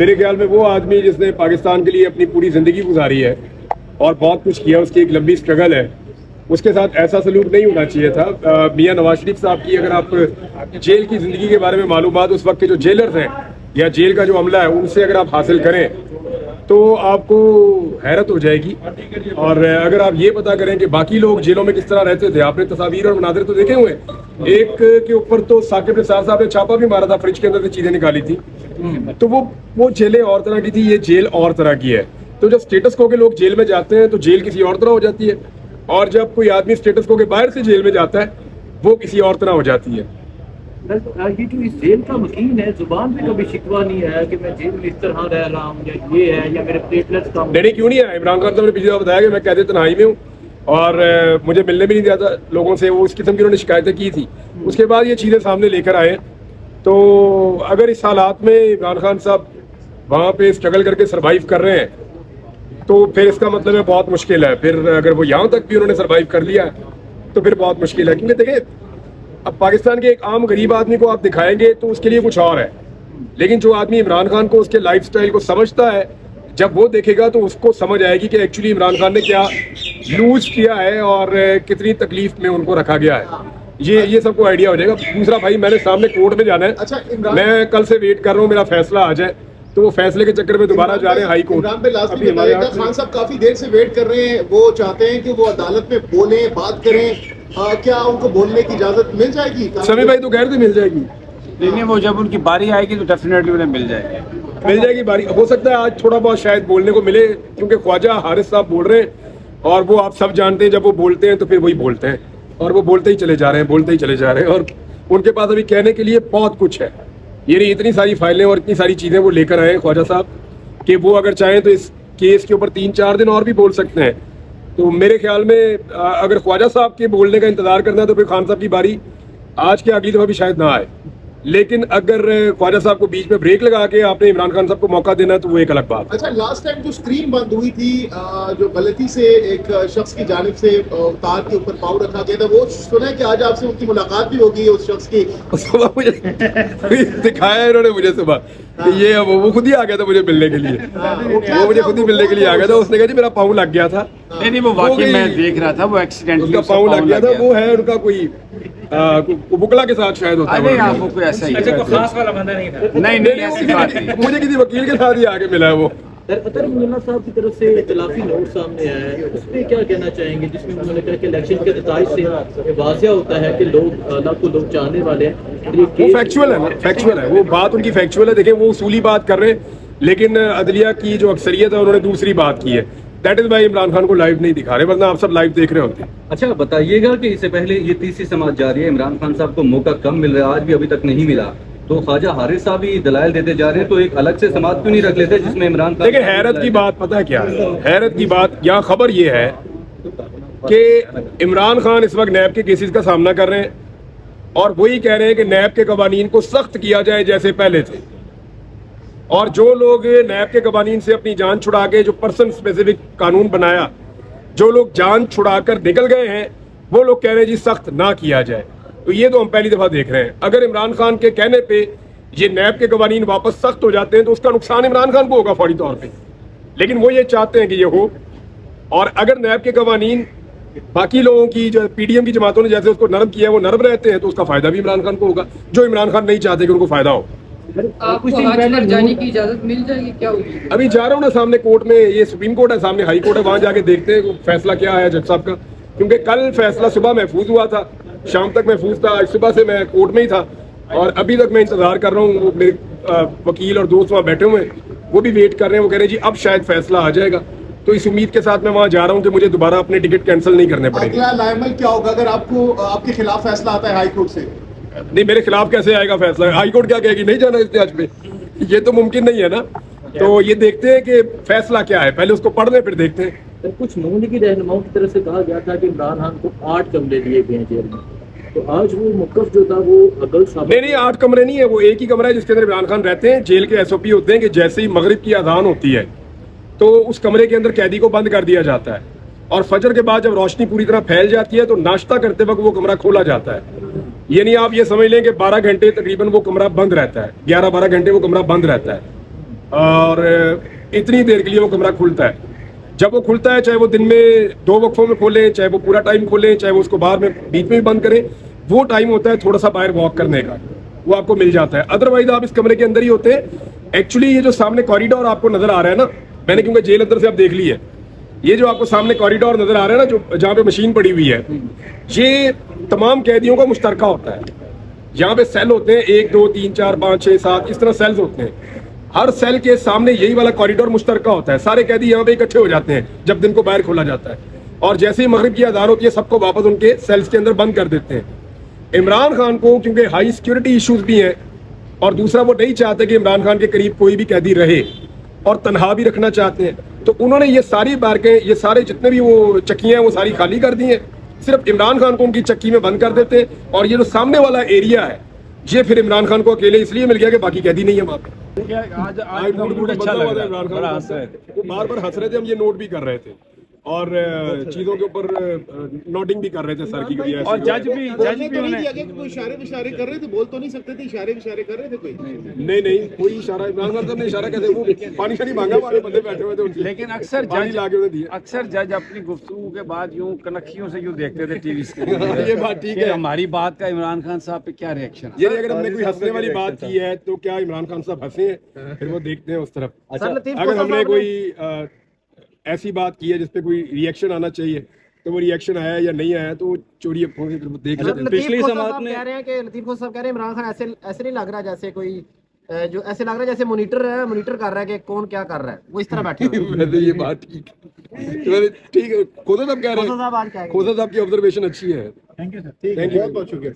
میرے خیال میں وہ آدمی جس نے پاکستان کے لیے اپنی پوری زندگی گزاری ہے اور بہت کچھ کیا، اس کی ایک لمبی اسٹرگل ہے، اس کے ساتھ ایسا سلوک نہیں ہونا چاہیے تھا. میاں نواز شریف صاحب کی اگر آپ جیل کی زندگی کے بارے میں معلومات اس وقت کے جو جیلرز ہیں یا جیل کا جو عملہ ہے ان سے اگر آپ حاصل کریں تو آپ کو حیرت ہو جائے گی. اور اگر آپ یہ پتا کریں کہ باقی لوگ جیلوں میں کس طرح رہتے تھے، آپ نے تصاویر اور مناظر تو دیکھے ہوئے. ایک کے اوپر تو ثاقب نثار صاحب نے چھاپا بھی مارا تھا، فریج کے اندر سے چیزیں نکالی تھی. تو وہ جیلیں اور طرح کی تھی، یہ جیل اور طرح کی ہے. تو جب اسٹیٹس کو کے لوگ جیل میں جاتے ہیں تو جیل کسی اور طرح ہو جاتی ہے، اور جب کوئی آدمی اسٹیٹس کو کے باہر سے جیل میں جاتا ہے وہ کسی اور طرح ہو جاتی ہے. یہ جو اس جیل کا مکین ہے، زبان پہ کبھی شکوہ نہیں ہے کہ میں جیل میں اس طرح رہ رہا ہوں یا یہ ہے یا میرے پلیٹلیٹس کم؟ نہیں کیوں نہیں ہے. عمران خان صاحب نے پچھلی دفعہ بتایا کہ میں قید تنہائی میں ہوں اور مجھے ملنے بھی نہیں دیا تھا لوگوں سے، وہ اس قسم کی انہوں نے شکایتیں کی تھی. اس کے بعد یہ چیزیں سامنے لے کر آئے. تو اگر اس حالات میں عمران خان صاحب وہاں پہ اسٹرگل کر کے سروائیو کر رہے ہیں تو پھر اس کا مطلب ہے بہت مشکل ہے. پھر اگر وہ یہاں تک بھی انہوں نے سروائیو کر لیا تو پھر بہت مشکل ہے. کیونکہ دیکھیں اب پاکستان کے ایک عام غریب آدمی کو آپ دکھائیں گے تو اس کے لیے کچھ اور ہے، لیکن جو آدمی عمران خان کو اس کے لائف سٹائل کو سمجھتا ہے جب وہ دیکھے گا تو اس کو سمجھ آئے گی کہ ایکچولی عمران خان نے کیا لوز کیا ہے اور کتنی تکلیف میں ان کو رکھا گیا ہے. یہ سب کو آئیڈیا ہو جائے گا. دوسرا بھائی میں نے سامنے کورٹ میں جانا ہے، میں کل سے ویٹ کر رہا ہوں میرا فیصلہ آ جائے. تو وہ فیصلے کے چکر میں دوبارہ جا رہے ہیں ہائی کورٹ. عمران پہ لازمی بتائیے گا، خان صاحب کافی دیر سے ویٹ کر رہے ہیں، وہ چاہتے ہیں کہ وہ عدالت میں بولیں، بات کریں. کیا ان کو بولنے کی اجازت مل جائے گی؟ سمی بھائی تو کہہ رہے تھے مل جائے گی. نہیں وہ جب ان کی باری آئے گی تو ڈیفینیٹلی انہیں مل جائے گی باری. ہو سکتا ہے آج تھوڑا بہت شاید بولنے کو ملے، کیونکہ خواجہ حارث صاحب بول رہے ہیں اور وہ آپ سب جانتے ہیں جب وہ بولتے ہیں تو پھر وہی بولتے ہیں اور وہ بولتے ہی چلے جا رہے ہیں اور ان کے پاس ابھی کہنے کے لیے بہت کچھ ہے. یہ اتنی ساری فائلیں اور اتنی ساری چیزیں وہ لے کر آئے ہیں خواجہ صاحب کہ وہ اگر چاہیں تو اس کیس کے اوپر 3-4 دن اور بھی بول سکتے ہیں. تو میرے خیال میں اگر خواجہ صاحب کے بولنے کا انتظار کرنا ہے تو پھر خان صاحب کی باری آج کے اگلی دفعہ بھی شاید نہ آئے. لیکن اگر خواجہ صاحب کو بیچ میں بریک لگا کے آپ نے عمران خان صاحب کو موقع دینا ہے تو وہ ایک الگ بات ہے. اچھا، لاسٹ ٹائم جو اسکرین بند ہوئی تھی، جو غلطی سے ایک شخص کی جانب سے تار کے اوپر پاؤں رکھا گیا تھا، وہ سنا ہے کہ آج آپ سے ان کی ملاقات بھی ہوگی اس شخص کی؟ صبح مجھے دکھایا انہوں نے مجھے صبح یہ وہ خود ہی آ گیا تھا مجھے ملنے کے لیے. وہ مجھے خود ہی ملنے کے لیے آ گیا تھا. اس نے کہا جی میرا پاؤں لگ گیا تھا. نہیں وہ واقعی میں دیکھ رہا تھا، وہ ایکسیڈنٹ اس کا پاؤں لگ گیا تھا. وہ ہے ان کا کوئی بکلا کے ساتھ شاید ہوتا ہے. آپ کو کوئی ایسا ہی خاص والا بندہ نہیں تھا. نہیں ایسی بات نہیں. مجھے کسی وکیل کے ساتھ ہی آ کے ملا ہے وہ. اطہر مولانا صاحب کی طرف سے اختلافی نوٹ سامنے آیا ہے، اس پہ کیا کہنا چاہیں گے؟ جس میں انہوں نے کہا کہ الیکشن کے نتائج سے واضح ہوتا ہے کہ لوگ چاہنے والے ہیں. وہ فیکچوئل ہے نا، فیکچوئل ہے وہ بات، ان کی فیکچوئل ہے. دیکھیں وہ اصولی بات کر رہے ہیں لیکن عدلیہ کی جو اکثریت ہے انہوں نے دوسری بات کی ہے. That is why Imran Khan کو لائیو نہیں دکھا رہے، ورنہ آپ سب لائیو دیکھ رہے ہوتے. اچھا بتائیے گا کہ اس سے پہلے یہ تیسری سماعت جاری ہے، عمران خان صاحب کو موقع کم مل رہا ہے، آج بھی ابھی تک نہیں ملا، تو خواجہ حارث صاحب ہی دلائل دیتے جا رہے ہیں، تو ایک الگ سے سماعت کیوں نہیں رکھ لیتے جس میں عمران خان؟ دیکھیں حیرت کی بات پتہ ہے کیا ہے؟ حیرت کی بات یہاں خبر یہ ہے کہ عمران خان اس وقت نیب کے کیسز کا سامنا کر رہے ہیں اور وہی کہہ رہے ہیں کہ نیب کے قوانین کو سخت کیا جائے جیسے پہلے تھے. اور جو لوگ نیب کے قوانین سے اپنی جان چھڑا کے جو پرسن اسپیسیفک قانون بنایا، جو لوگ جان چھڑا کر نکل گئے ہیں وہ لوگ کہہ رہے ہیں جی سخت نہ کیا جائے. تو یہ تو ہم پہلی دفعہ دیکھ رہے ہیں. اگر عمران خان کے کہنے پہ یہ نیب کے قوانین واپس سخت ہو جاتے ہیں تو اس کا نقصان عمران خان کو ہوگا فوری طور پہ، لیکن وہ یہ چاہتے ہیں کہ یہ ہو. اور اگر نیب کے قوانین باقی لوگوں کی جو پی ڈی ایم کی جماعتوں نے جیسے اس کو نرم کیا ہے وہ نرم رہتے ہیں تو اس کا فائدہ بھی عمران خان کو ہوگا، جو عمران خان نہیں چاہتے کہ ان کو فائدہ ہو. آپ کو آج پر جانے کی اجازت مل جائے گی؟ کیا ہوگی؟ ابھی جا رہا ہوں نا سامنے کورٹ میں، یہ سپریم کورٹ ہے سامنے ہائی کورٹ ہے، وہاں جا کے دیکھتے ہیں فیصلہ کیا ہے جج صاحب کا. کیونکہ کل فیصلہ صبح محفوظ ہوا تھا، شام تک محفوظ تھا، آج صبح سے میں کورٹ میں ہی تھا اور ابھی تک میں انتظار کر رہا ہوں. میرے وکیل اور دوست وہاں بیٹھے ہوئے ہیں، وہ بھی ویٹ کر رہے ہیں. وہ کہہ رہے ہیں جی اب شاید فیصلہ آ جائے گا. تو اس امید کے ساتھ میں وہاں جا رہا ہوں کہ مجھے دوبارہ اپنے ٹکٹ کینسل نہیں کرنے پڑیں گے. اگلا لائمل کیا ہوگا اگر آپ کے خلاف فیصلہ آتا ہے ہائی کورٹ سے؟ نہیں میرے خلاف کیسے آئے گا فیصلہ؟ ہائی کورٹ کیا کہے گی نہیں جانا احتجاج پہ؟ یہ تو ممکن نہیں ہے نا. تو یہ دیکھتے ہیں کہ فیصلہ کیا ہے، پہلے اس کو پڑھ لیں پھر دیکھتے ہیں. کچھ نون کی رہنماؤں کی طرف سے کہا گیا تھا کہ عمران خان کو 8 کمرے دیے گئے ہیں جیل میں، تو آج وہ موقف جو تھا وہ عقل ثابت نہیں 8 کمرے نہیں ہے، وہ ایک ہی کمرہ ہے جس کے اندر عمران خان رہتے ہیں. جیل کے ایس او پی ہوتے ہیں کہ جیسے ہی مغرب کی اذان ہوتی ہے تو اس کمرے کے اندر قیدی کو بند کر دیا جاتا ہے اور فجر کے بعد جب روشنی پوری طرح پھیل جاتی ہے تو ناشتہ کرتے وقت وہ کمرہ کھولا جاتا ہے. یعنی آپ یہ سمجھ لیں کہ 12 گھنٹے تقریباً وہ کمرہ بند رہتا ہے، 11-12 گھنٹے وہ کمرہ بند رہتا ہے. اور اتنی دیر کے لیے وہ کمرہ کھلتا ہے. جب وہ کھلتا ہے چاہے وہ دن میں 2 وقفوں میں کھولیں, چاہے وہ پورا ٹائم کھولیں, چاہے وہ اس کو باہر میں بیچ میں بھی بند کریں, وہ ٹائم ہوتا ہے تھوڑا سا باہر واک کرنے کا, وہ آپ کو مل جاتا ہے. ادروائز آپ اس کمرے کے اندر ہی ہوتے ہیں. ایکچولی یہ جو سامنے کوریڈور آپ کو نظر آ رہا ہے نا, میں نے کیونکہ جیل اندر سے آپ دیکھ لی ہے, یہ جو آپ کو سامنے کوریڈور نظر آ رہا ہے نا, جو جہاں پہ مشین پڑی ہوئی ہے, یہ تمام قیدیوں کا مشترکہ ہوتا ہے. یہاں پہ سیل ہوتے ہیں 1 2 3 4 5 6 7 اس طرح سیلز ہوتے ہیں. ہر سیل کے سامنے یہی والا کوریڈور مشترکہ ہوتا ہے. سارے قیدی یہاں پہ اکٹھے ہو جاتے ہیں جب دن کو باہر کھولا جاتا ہے, اور جیسے ہی مغرب کی اذان ہوتی ہے سب کو واپس ان کے سیلز کے اندر بند کر دیتے ہیں. عمران خان کو کیونکہ ہائی سیکیورٹی ایشوز بھی ہیں, اور دوسرا وہ نہیں چاہتے کہ عمران خان کے قریب کوئی بھی قیدی رہے, اور تنہا بھی رکھنا چاہتے ہیں, تو انہوں نے یہ ساری بارکیں, یہ سارے جتنے بھی وہ چکیاں ہیں وہ ساری خالی کر دی ہیں. صرف عمران خان کو ان کی چکی میں بند کر دیتے ہیں, اور یہ جو سامنے والا ایریا ہے یہ پھر عمران خان کو اکیلے اس لیے مل گیا کہ باقی قیدی نہیں ہے وہاں پہ. آج موڈ اچھا لگ رہا ہے, عمران بڑا خان ہنس رہے تھے. وہ بار بار ہنس رہے تھے, ہم یہ نوٹ بھی کر رہے تھے, اور چیزوں کے اوپر نوٹنگ بھی کر رہے تھے سر کی. کبھی اور جج بھی انہیں کوئی اشارے کر رہے تھے, بول تو نہیں سکتے تھے, اشارے کر رہے تھے کوئی. نہیں کوئی اشارہ عمران خان صاحب نے اشارہ کہتے وہ پانی شانی مانگا, ہمارے بندے بیٹھے ہوئے تھے ان سے, لیکن اکثر پانی لا کے انہیں دیا. اکثر جج اپنی گفتگو کے بعد یوں کنکھیوں سے یوں دیکھتے تھے ٹی وی اسکرین. یہ بات ٹھیک ہے, ہماری بات کا عمران خان صاحب پہ کیا ریئیکشن؟ یہ اگر ہم نے کوئی ہنسنے والی بات کی ہے تو کیا عمران خان صاحب ہنسے ہیں, پھر وہ دیکھتے ہیں اس طرف. اگر ہم نے کوئی ایسی بات کی ہے جس پہ کوئی ریئیکشن آنا چاہیے تو وہ ریئیکشن آیا یا نہیں آیا تو وہ چوری اپنوں سے دیکھ لیتے ہیں. پچھلی سماعت میں کہہ رہے ہیں کہ لطیف خود صاحب کہہ رہے ہیں عمران خان ایسے نہیں لگ رہا جیسے کوئی جو ایسے لگ رہا ہے جیسے مانیٹر کر رہا ہے کہ کون کیا کر رہا ہے, وہ اس طرح بیٹھے ہوئے ہیں. یہ بات ٹھیک ہے. کھوسا صاحب کہہ رہے ہیں, کھوسا صاحب کی آبزرویشن اچھی ہے. تھینک یو سر, بہت شکریہ.